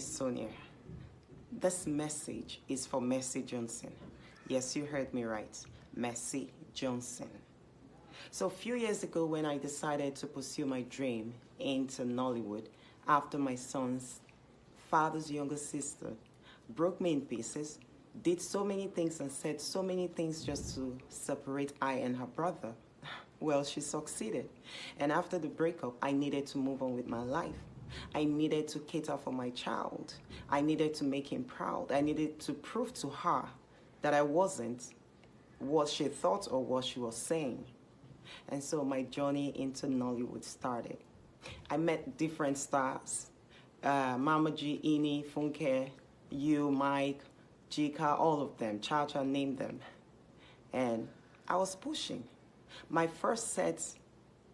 is Sonia. This message is for Mercy Johnson. Yes, you heard me right. Mercy Johnson. So a few years ago when I decided to pursue my dream into Nollywood after my son's father's younger sister broke me in pieces, did so many things and said so many things just to separate I and her brother. Well, she succeeded. And after the breakup, I needed to move on with my life. I needed to cater for my child. I needed to make him proud. I needed to prove to her that I wasn't what she thought or what she was saying. And so my journey into Nollywood started. I met different stars. Mama G, Ini, Funke, you, Mike, Jika, all of them. Cha-Cha named them. And I was pushing. My first set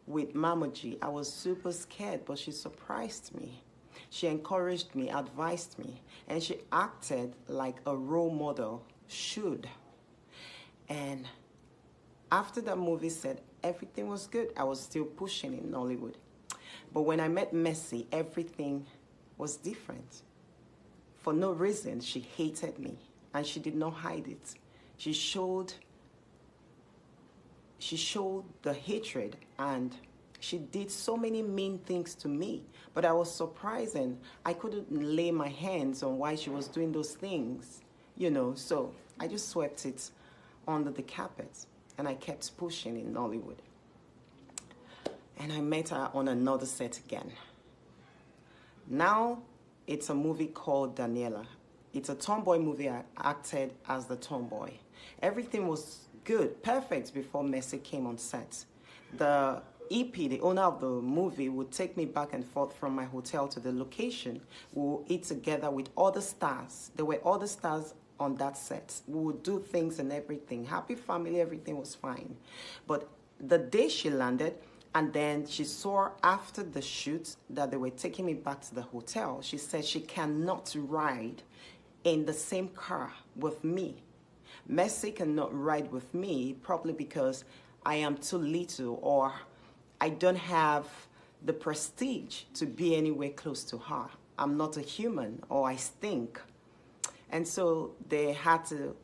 with Mama G, I was super scared, but she surprised me. She encouraged me, advised me, and she acted like a role model should. And after that movie set, everything was good. I was still pushing in Nollywood. But when I met Mercy, everything was different. For no reason, she hated me, and she did not hide it. She showed the hatred, and she did so many mean things to me. But I was surprised, and I couldn't lay my hands on why she was doing those things, so I just swept it under the carpet, and I kept pushing in Nollywood. And I met her on another set again. Now, it's a movie called Daniela. It's a tomboy movie. I acted as the tomboy. Everything was good, perfect before Mercy came on set. The EP, the owner of the movie, would take me back and forth from my hotel to the location. We would eat together with other stars. There were other stars on that set. We would do things and everything. Happy family, everything was fine. But the day she landed, and then she saw after the shoot that they were taking me back to the hotel, she said she cannot ride in the same car with me. Mercy cannot ride with me, probably because I am too little or I don't have the prestige to be anywhere close to her. I'm not a human, or I stink. And so they had to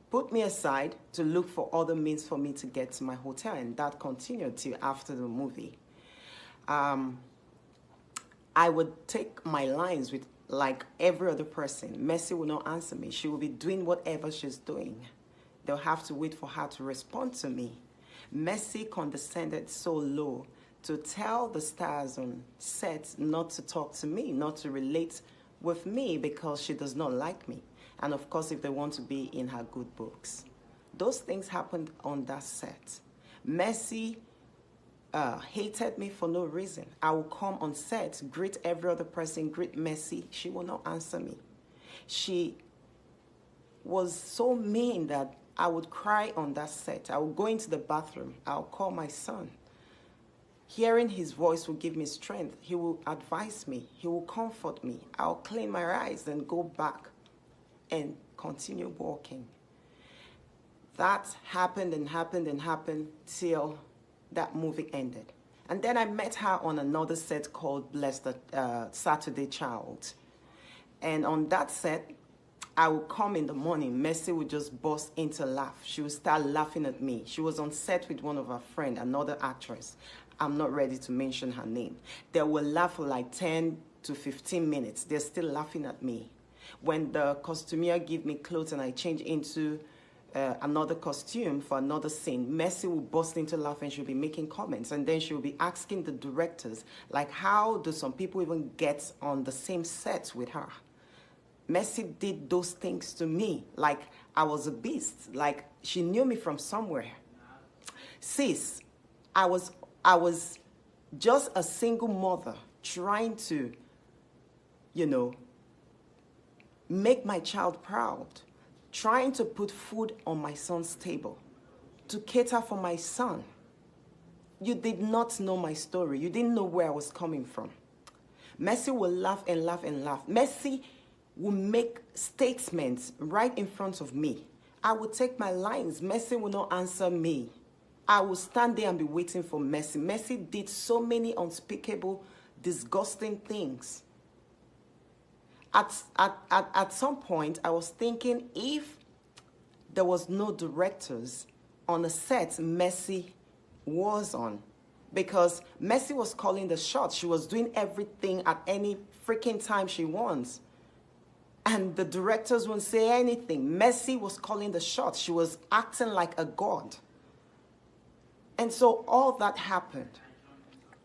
put me aside to look for other means for me to get to my hotel, and that continued till after the movie. I would take my lines with like every other person. Mercy will not answer me. She will be doing whatever she's doing. They'll have to wait for her to respond to me. Mercy condescended so low to tell the stars on set not to talk to me, not to relate with me because she does not like me. And of course, if they want to be in her good books. Those things happened on that set. Mercy hated me for no reason. I will come on set, greet every other person, greet Mercy. She will not answer me. She was so mean that I would cry on that set. I would go into the bathroom. I'll call my son. Hearing his voice will give me strength. He will advise me. He will comfort me. I'll clean my eyes and go back and continue walking. That happened and happened and happened till that movie ended. And then I met her on another set called Bless the Saturday Child. And on that set, I would come in the morning. Mercy would just burst into laugh. She would start laughing at me. She was on set with one of her friends, another actress. I'm not ready to mention her name. They will laugh for like 10 to 15 minutes. They're still laughing at me. When the costumier give me clothes and I change into another costume for another scene, Mercy will burst into laugh and she'll be making comments. And then she'll be asking the directors, like, how do some people even get on the same set with her? Mercy did those things to me like I was a beast, like she knew me from somewhere. Sis, I was just a single mother trying to, make my child proud, trying to put food on my son's table, to cater for my son. You did not know my story. You didn't know where I was coming from. Mercy will laugh and laugh and laugh. Mercy will make statements right in front of me. I will take my lines. Mercy will not answer me. I will stand there and be waiting for Mercy. Mercy did so many unspeakable, disgusting things At some point, I was thinking if there was no directors on the set Messi was on, because Messi was calling the shots. She was doing everything at any freaking time she wants. And the directors wouldn't say anything. Messi was calling the shots. She was acting like a god. And so all that happened.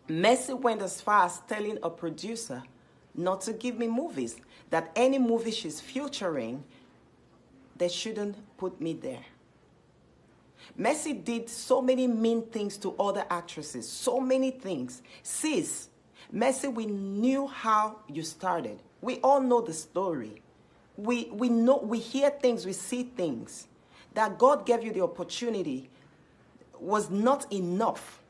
Messi went as far as telling a producer not to give me movies, that any movie she's featuring, they shouldn't put me there. Messi did so many mean things to other actresses, so many things. Sis, Messi, we knew how you started. We all know the story. We know, we hear things, we see things. That God gave you the opportunity was not enough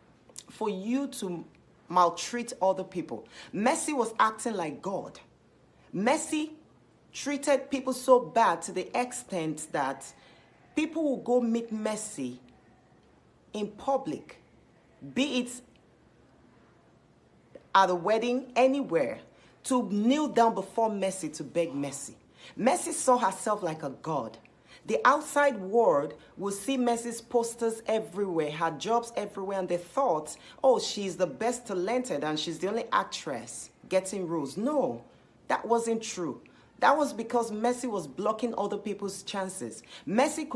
for you to maltreat other people. Messi was acting like God. Messi treated people so bad to the extent that people will go meet Messi in public, be it at a wedding, anywhere, to kneel down before Messi to beg Messi. Messi saw herself like a god. The outside world will see Messi's posters everywhere, her jobs everywhere, and they thought, oh, she's the best talented and she's the only actress getting roles. No, that wasn't true. That was because Messi was blocking other people's chances. Messi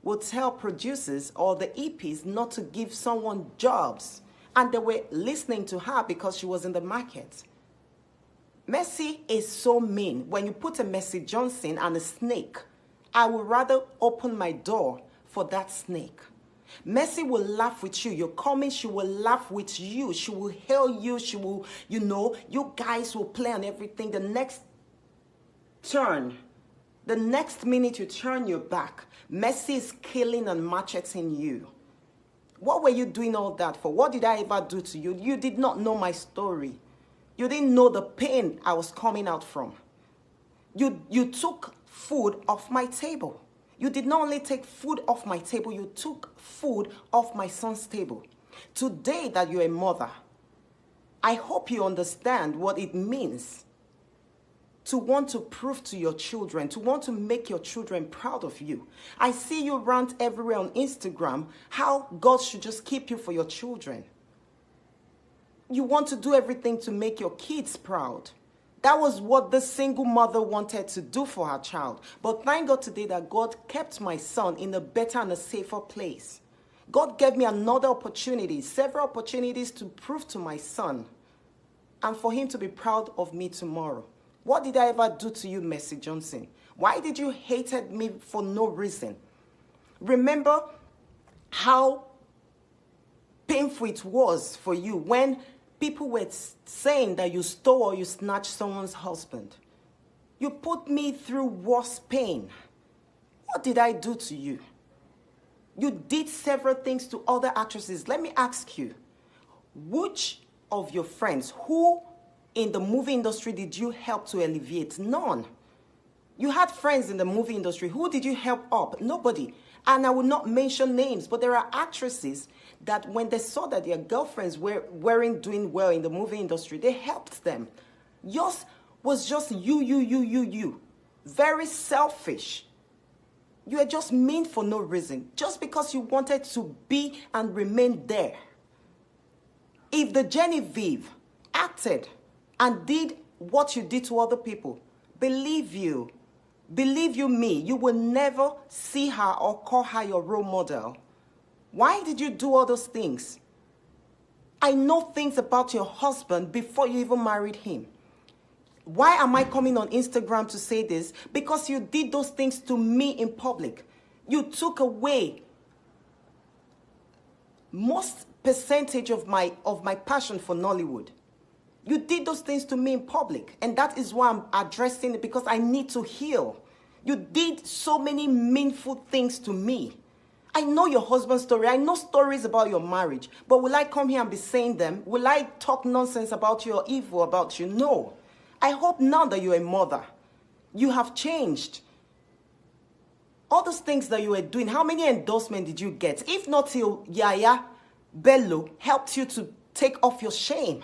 would tell producers or the EPs not to give someone jobs, and they were listening to her because she was in the market. Messi is so mean. When you put a Messi Johnson and a snake, I would rather open my door for that snake. Messi will laugh with you. You're coming, she will laugh with you. She will hail you. She will, you guys will play on everything. The next minute you turn your back, Messi is killing and macheting you. What were you doing all that for? What did I ever do to you? You did not know my story. You didn't know the pain I was coming out from. You took food off my table. You did not only take food off my table, you took food off my son's table. Today that you're a mother, I hope you understand what it means to want to prove to your children, to want to make your children proud of you. I see you rant everywhere on Instagram how God should just keep you for your children. You want to do everything to make your kids proud. That was what the single mother wanted to do for her child. But thank God today that God kept my son in a better and a safer place. God gave me another opportunity, several opportunities to prove to my son and for him to be proud of me tomorrow. What did I ever do to you, Messi Johnson? Why did you hate me for no reason? Remember how painful it was for you when people were saying that you stole or you snatched someone's husband. You put me through worse pain. What did I do to you? You did several things to other actresses. Let me ask you, which of your friends, who in the movie industry did you help to alleviate? None. You had friends in the movie industry. Who did you help up? Nobody. And I will not mention names, but there are actresses that when they saw that their girlfriends weren't doing well in the movie industry, they helped them. Yours was just you. Very selfish. You are just mean for no reason, just because you wanted to be and remain there. If the Genevieve acted and did what you did to other people, believe you me, you will never see her or call her your role model. Why did you do all those things? I know things about your husband before you even married him. Why am I coming on Instagram to say this? Because you did those things to me in public. You took away most percentage of my passion for Nollywood. You did those things to me in public, and that is why I'm addressing it, because I need to heal. You did so many meaningful things to me. I know your husband's story. I know stories about your marriage. But will I come here and be saying them? Will I talk nonsense about you or evil about you? No. I hope now that you're a mother, you have changed. All those things that you were doing, how many endorsements did you get? If not till Yaya Bello helped you to take off your shame.